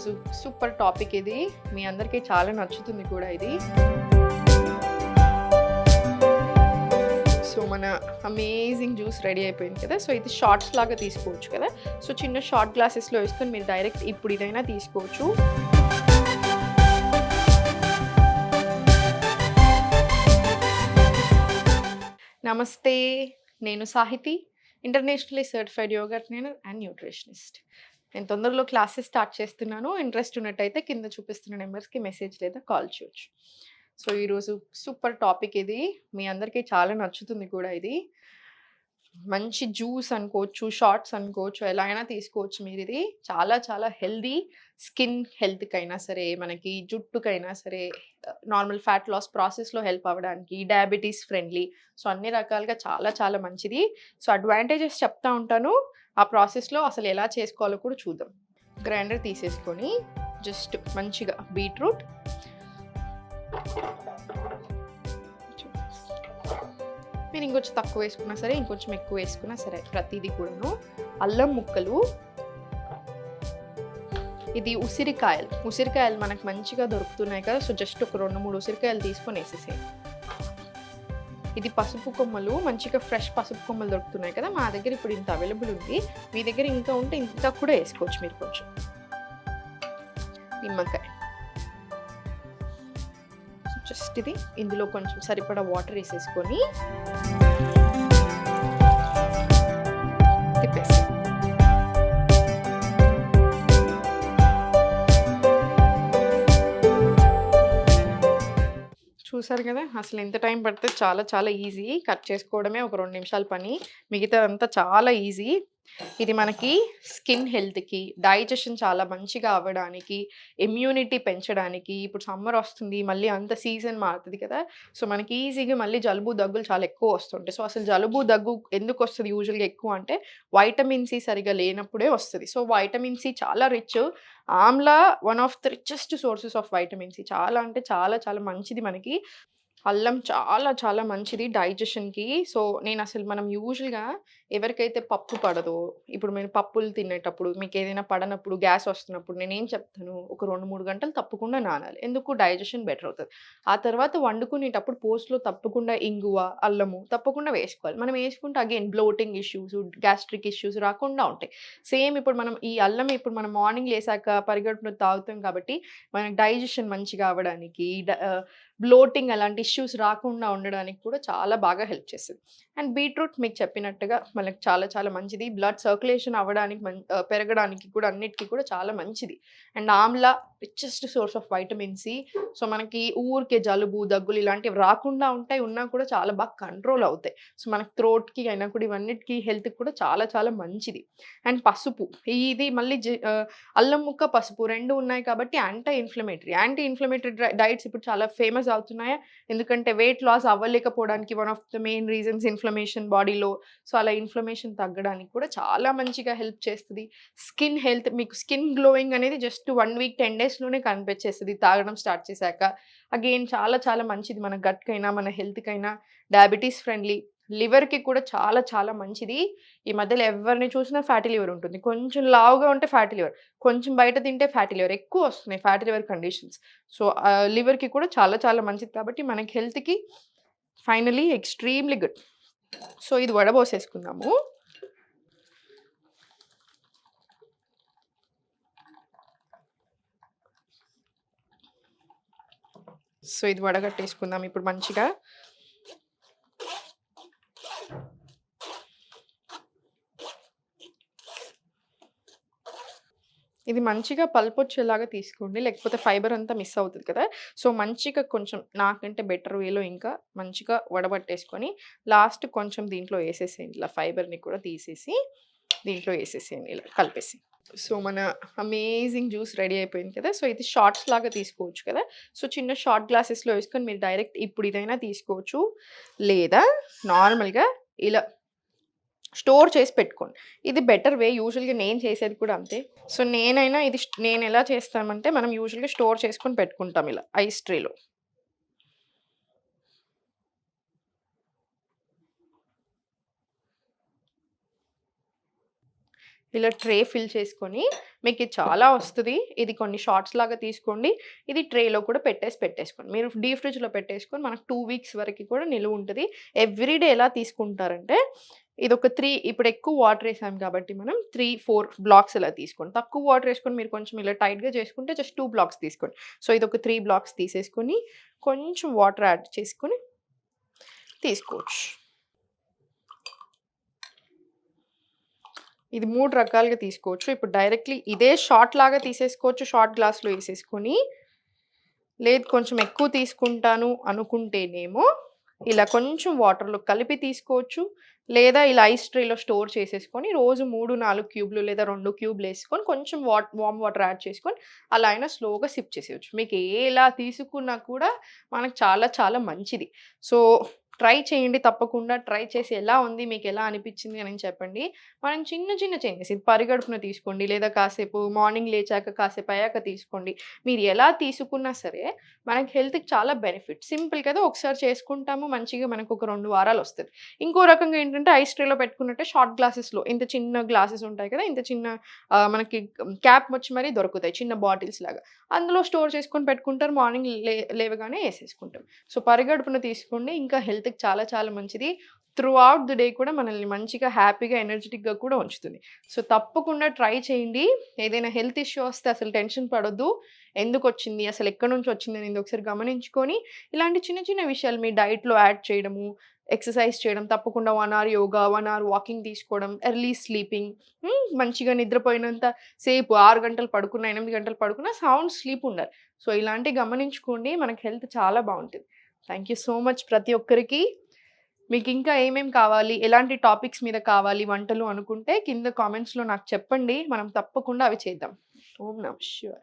ఈరోజు super topic ఇది. మీ అందరికీ చాలా నచ్చుతుంది కూడా ఇది. సో మన అమేజింగ్ జ్యూస్ రెడీ అయిపోయింది కదా. సో ఇది షార్ట్స్ లాగా తీసుకోవచ్చు కదా. సో చిన్న షార్ట్ గ్లాసెస్లో వేసుకొని మీరు డైరెక్ట్ ఇప్పుడు ఇదైనా తీసుకోవచ్చు. నమస్తే, నేను Sahithi, internationally certified yoga trainer and nutritionist. నేను తొందరలో క్లాసెస్ స్టార్ట్ చేస్తున్నాను. ఇంట్రెస్ట్ ఉన్నట్టయితే కింద చూపిస్తున్న నెంబర్స్కి మెసేజ్ లేదా కాల్ చేయొచ్చు. సో ఈరోజు సూపర్ టాపిక్ ఇది. మీ అందరికీ చాలా నచ్చుతుంది కూడా ఇది. మంచి జ్యూస్ అనుకోవచ్చు, షార్ట్స్ అనుకోవచ్చు, ఎలా అయినా తీసుకోవచ్చు మీరు. ఇది చాలా చాలా హెల్దీ. స్కిన్ హెల్త్కైనా సరే, మనకి జుట్టుకైనా సరే, నార్మల్ ఫ్యాట్ లాస్ ప్రాసెస్లో హెల్ప్ అవ్వడానికి, డయాబెటీస్ ఫ్రెండ్లీ. సో అన్ని రకాలుగా చాలా చాలా మంచిది. సో అడ్వాంటేజెస్ చెప్తా ఉంటాను. ఆ ప్రాసెస్లో అసలు ఎలా చేసుకోవాలో కూడా చూద్దాం. గ్రైండర్ తీసేసుకొని జస్ట్ మంచిగా బీట్రూట్, మీరు ఇంకొంచెం తక్కువ వేసుకున్నా సరే, ఇంకొంచెం ఎక్కువ వేసుకున్నా సరే, ప్రతిదీ కూడాను. అల్లం ముక్కలు, ఇది ఉసిరికాయలు మనకు మంచిగా దొరుకుతున్నాయి కదా. సో జస్ట్ ఒక 2-3 ఉసిరికాయలు తీసుకొని వేసేసేయండి. ఇది పసుపు కొమ్మలు, మంచిగా ఫ్రెష్ పసుపు కొమ్మలు దొరుకుతున్నాయి కదా. మా దగ్గర ఇప్పుడు ఇంత అవైలబుల్ ఉంది. మీ దగ్గర ఇంకా ఉంటే ఇంకా కూడా వేసుకోవచ్చు మీరు. కొంచెం నిమ్మకాయ, జస్ట్ ఇది ఇందులో కొంచెం సరిపడా వాటర్ వేసేసుకొని తిప్పేసి, చూసారు కదా. అసలు ఎంత టైం పడితే చాలా చాలా ఈజీ. కట్ చేసుకోవడమే ఒక 2 నిమిషాల పని, మిగతాదంతా చాలా ఈజీ. ఇది మనకి స్కిన్ హెల్త్కి, డైజెషన్ చాలా మంచిగా అవ్వడానికి, ఇమ్యూనిటీ పెంచడానికి. ఇప్పుడు సమ్మర్ వస్తుంది, మళ్ళీ అంత సీజన్ మారుతుంది కదా. సో మనకి ఈజీగా మళ్ళీ జలుబు దగ్గులు చాలా ఎక్కువ వస్తుంటాయి. సో అసలు జలుబు దగ్గు ఎందుకు వస్తుంది యూజువల్గా ఎక్కువ అంటే, వైటమిన్ సి సరిగా లేనప్పుడే వస్తుంది. సో వైటమిన్ సి చాలా rich. Amla one of the richest sources of vitamin C. చాలా అంటే చాలా చాలా మంచిది మనకి. అల్లం చాలా చాలా మంచిది డైజెషన్కి. సో నేను అసలు మనం యూజువల్గా ఎవరికైతే పప్పు పడదో, ఇప్పుడు మీరు పప్పులు తినేటప్పుడు, మీకు ఏదైనా పడనప్పుడు, గ్యాస్ వస్తున్నప్పుడు నేనేం చెప్తాను, ఒక 2-3 గంటలు తప్పకుండా నానాలి. ఎందుకు? డైజెషన్ బెటర్ అవుతుంది. ఆ తర్వాత వండుకునేటప్పుడు పోస్ట్లో తప్పకుండా ఇంగువ, అల్లము తప్పకుండా వేసుకోవాలి. మనం వేసుకుంటే again bloating issues, gastric issues రాకుండా ఉంటాయి. సేమ్ ఇప్పుడు మనం ఈ అల్లం ఇప్పుడు మనం మార్నింగ్ లేసాక పరిగెడుపున తాగుతాం కాబట్టి మనకి డైజెషన్ మంచిగా అవ్వడానికి, బ్లోటింగ్ అలాంటి ఇష్యూస్ రాకుండా ఉండడానికి కూడా చాలా బాగా హెల్ప్ చేస్తుంది. అండ్ బీట్రూట్ మీకు చెప్పినట్టుగా మనకు చాలా చాలా మంచిది. బ్లడ్ సర్క్యులేషన్ అవ్వడానికి, పెరగడానికి కూడా, అన్నిటికీ కూడా చాలా మంచిది. And amla richest source of vitamin C. So మనకి ఊరికే జలుబు దగ్గులు ఇలాంటివి రాకుండా ఉంటాయి. ఉన్నా కూడా చాలా బాగా కంట్రోల్ అవుతాయి. సో మనకి థ్రోట్కి అయినా కూడా, ఇవన్నిటికీ హెల్త్కి కూడా చాలా చాలా మంచిది. అండ్ పసుపు, ఇది మళ్ళీ అల్లం ముక్క, పసుపు 2 ఉన్నాయి కాబట్టి యాంటీ ఇన్ఫ్లమేటరీ డైట్స్ ఇప్పుడు చాలా ఫేమస్ అవుతున్నాయా. ఎందుకంటే వెయిట్ లాస్ అవ్వలేకపోవడానికి one of the main reasons inflammation బాడీలో. సో అలా ఇన్ఫ్లమేషన్ తగ్గడానికి కూడా చాలా మంచిగా హెల్ప్ చేస్తుంది. స్కిన్ హెల్త్, మీకు స్కిన్ గ్లోయింగ్ అనేది జస్ట్ 1 వీక్ 10 డేస్లోనే కనిపించేస్తుంది తాగడం స్టార్ట్ చేశాక. అగైన్ చాలా చాలా మంచిది మన గట్కైనా, మన హెల్త్కైనా. డయాబెటీస్ ఫ్రెండ్లీ, లివర్కి కూడా చాలా చాలా మంచిది. ఈ మధ్యలో ఎవరిని చూసినా ఫ్యాటీ లివర్ ఉంటుంది. కొంచెం లావుగా ఉంటే ఫ్యాటీ లివర్, కొంచెం బయట తింటే ఫ్యాటీ లివర్, ఎక్కువ వస్తున్నాయి ఫ్యాటీ లివర్ కండిషన్స్. సో లివర్కి కూడా చాలా చాలా మంచిది కాబట్టి మనకి హెల్త్కి ఫైనలీ ఎక్స్ట్రీమ్లీ గుడ్. సో ఇది వడబోసేసుకుందాము. సో ఇది వడగట్టేసుకుందాం ఇప్పుడు మంచిగా. ఇది మంచిగా పల్పొచ్చేలాగా తీసుకోండి, లేకపోతే ఫైబర్ అంతా మిస్ అవుతుంది కదా. సో మంచిగా కొంచెం నాకంటే బెటర్ వేలో ఇంకా మంచిగా వడబట్టేసుకొని లాస్ట్ కొంచెం దీంట్లో వేసేసేయండి. ఇలా ఫైబర్ని కూడా తీసేసి దీంట్లో వేసేసేయండి, ఇలా కలిపేసి. సో మన అమేజింగ్ జ్యూస్ రెడీ అయిపోయింది కదా. సో ఇది షార్ట్స్ లాగా తీసుకోవచ్చు కదా. సో చిన్న షార్ట్ గ్లాసెస్లో వేసుకొని మీరు డైరెక్ట్ ఇప్పుడు ఇదైనా తీసుకోవచ్చు, లేదా నార్మల్గా ఇలా స్టోర్ చేసి పెట్టుకోండి. ఇది బెటర్ వే. యూజువల్గా నేను చేసేది కూడా అంతే. సో నేను ఎలా చేస్తామంటే, మనం యూజువల్గా స్టోర్ చేసుకొని పెట్టుకుంటాం ఇలా ఐస్ ట్రేలో. ఇలా ట్రే ఫిల్ చేసుకొని మీకు చాలా వస్తది. ఇది కొన్ని షార్ట్స్ లాగా తీసుకోండి. ఇది ట్రేలో కూడా పెట్టేసుకోండి. మీరు డీప్ ఫ్రిడ్జ్‌లో పెట్టేసుకొని మనకు 2 వీక్స్ వరకి కూడా నిలువ ఉంటది. ఎవ్రీడే ఎలా తీసుకుంటారంటే ఇదొక 3 ఇప్పుడు ఎక్కువ వాటర్ ఏసాం కాబట్టి మనం 3, 4 బ్లాక్స్ ఇలా తీసుకోండి. తక్కువ వాటర్ ఏసుకొని మీరు కొంచెం ఇలా టైట్‌గా చేసుకుంటే జస్ట్ 2 బ్లాక్స్ తీసుకోండి. సో, ఇదొక 3 బ్లాక్స్ తీసేసుకొని కొంచెం వాటర్ యాడ్ చేసుకొని తీసుకోవచ్చు. ఇది 3 రకాలుగా తీసుకోవచ్చు. ఇప్పుడు డైరెక్ట్‌లీ ఇదే షాట్ లాగా తీసేసుకోవచ్చు. షాట్ గ్లాస్‌లో ఏసేసుకొని, లేదు కొంచెం ఎక్కువ తీసుకుంటాను అనుకుంటేనేమో ఇలా కొంచెం వాటర్‌లో కలిపి తీసుకోవచ్చు. లేదా ఇలా ఐస్ ట్రేలో స్టోర్ చేసేసుకొని రోజు 3, 4 క్యూబ్‌లు లేదా 2 క్యూబ్‌లేసుకొని కొంచెం వార్మ్ వాటర్ యాడ్ చేసుకొని అలా అయినా స్లోగా సిప్ చేసేయొచ్చు. మీకు ఎలా తీసుకున్నా కూడా మనకు చాలా చాలా మంచిది. సో, ట్రై చేయండి తప్పకుండా. ట్రై చేసి ఎలా ఉంది, మీకెలా అనిపిచ్చింది అని చెప్పండి. మనం చిన్న చిన్న చేంజెస్ ఇది పరిగడుపున తీసుకోండి, లేదా కాసేపు మార్నింగ్ లేచాక కాసేపు అయ్యాక తీసుకోండి. మీరు ఎలా తీసుకున్నా సరే మనకి హెల్త్‌కి చాలా బెనిఫిట్. సింపుల్ కదా! ఒకసారి చేసుకుంటాము మంచిగా మనకొక 2 వారాలొస్తది. ఇంకో రకంగా ఏంటంటే ఐస్ ట్రేలో పెట్టుకున్నట్టే షార్ట్ గ్లాసెస్‌లో ఇంత చిన్న గ్లాసెస్ ఉంటాయి కదా! ఇంత చిన్న మనకి క్యాప్ వచ్చి మరీ దొరుకుతాయి చిన్న బాటిల్స్ లాగా. అందులో స్టోర్ చేసుకొని పెట్టుకుంటారు. మార్నింగ్ లేవగానే ఏసేసుకుంటాం. సో, పరిగడుపున తీసుకోండి. ఇంకా హెల్త్‌కి చాలా చాలా మంచిది. త్రూ ఔట్ ది డే కూడా మనల్ని మంచిగా హ్యాపీగా, ఎనర్జిటిక్‌గా కూడా ఉంచుతుంది. సో, తప్పకుండా ట్రై చేయండి. ఏదైనా హెల్త్ ఇష్యూ వస్తే అసలు టెన్షన్ పడొద్దు. ఎందుకొచ్చింది? అసలు ఎక్కడి నుంచి వచ్చిందనేది ఒకసారి గమనించుకొని, ఇలాంటి చిన్న చిన్న విషయాలు మీ డైట్‌లో యాడ్ చేయడము, ఎక్సర్సైజ్ చేయడం, తప్పకుండా 1 అవర్ యోగా, 1 అవర్ వాకింగ్ తీసుకోవడం, ఎర్లీ స్లీపింగ్ మంచిగా నిద్రపోయినంత సేపు 6 గంటలు పడుకున్నా, 8 గంటలు పడుకున్నా సౌండ్ స్లీప్ ఉండాలి. సో, ఇలాంటివి గమనించుకోండి. మనకి హెల్త్ చాలా బావుంటది. థాంక్ యూ సో మచ్ ప్రతి ఒక్కరికి. మీకింకా ఏమేం కావాలి, ఎలాంటి టాపిక్స్ మీద కావాలి వంటలు అనుకుంటే కింద కామెంట్స్‌లో నాకు చెప్పండి. మనం తప్పకుండా అవి చేద్దాం. ఓం నమః శివాయ.